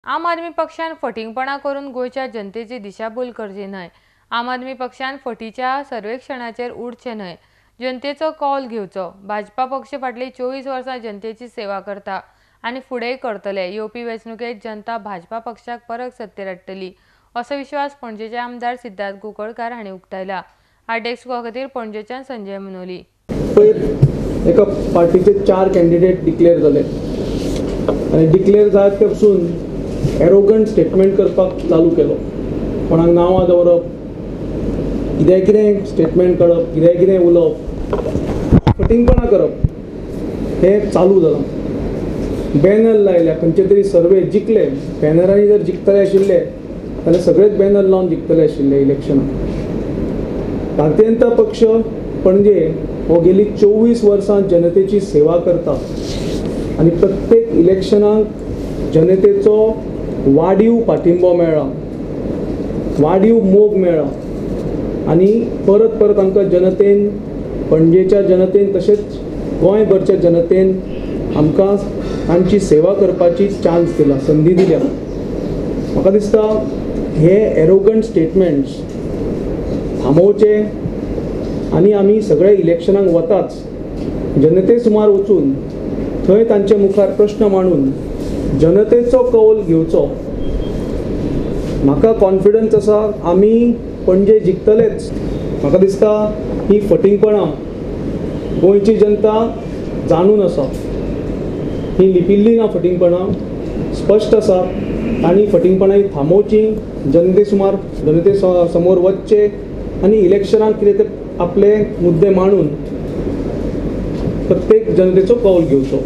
आम आदमी पक्षान फटिंगपणा करून गोयच्या जनतेची दिशाभूल करची न्हय। आम आदमी पक्षान फटीच्या सर्वेक्षणाचेर उडचे न्हय, जनतेचो कौल घेवचो। भाजपा पक्ष फाटली 24 वर्सां जनतेची सेवा करता आनी फुडेंय करतले। येवपी वेंचणुकेंत जनता भाजपा पक्षाक परत सत्तेर हाडटली असो विश्वास पणजेचे आमदार सिद्धार्थ कुंकळकार हांणी उक्तायला। आर्डेक्सको खातीर पणजेच्यान संजय मनोली। एका पार्टीचे 4 कॅन्डिडेट डिक्लेअर जाले आनी डिक्लेअर जायत ते पसून एरोगंट स्टेटमेंट करपाक चालू केलो। कोणाक नांवां दवरप, कितें कितें स्टेटमेंट करप, कितें कितें उलोवप, फटिंगपणा करप हें चालू जालां। बॅनर लायल्या, खंयचे तरी सर्वे जिखले, बॅनरांनी जर जिखतले आशिल्ले जाल्यार सगळेच बॅनर लावन जिखतले आशिल्ले इलेक्शनाक। भारतीय जनता पक्ष पणजे हो गेली 24 वर्सां जनतेची सेवा करता आनी प्रत्येक इलेक्शनाक जनतेचो वाडीव पाठिंबो मेळ्ळा, वाडीव मोग मेळ्ळा आनी परत परत आमकां जनतेन, पणजेच्या जनतेन तशेंच गोंयभरच्या जनतेन आमकां तांची सेवा करपाची चान्स दिला, संदी दिल्या। म्हाका दिसता हे एरोगंट स्टेटमेंट्स थांबोवचे आनी आमी सगळे इलेक्शनाक वताच जनते सुमार वचून थंय तांचे मुखार प्रश्न मांडून जनतेचो कौल घेवचो। म्हाका कॉन्फिडन्स आसा आमी पणजे जिखतलेच। म्हाका दिसता ही फटिंगपणां गोंयची जनता जाणून आसा, ही लिपिल्ली ना फटिंगपणां, स्पश्ट आसा आनी फटिंगपणां ही थांबोवची, जनते समोर वचचे आनी इलेक्शनाक कितें ते आपले मुद्दे मांडून प्रत्येक जनतेचो कौल घेवचो।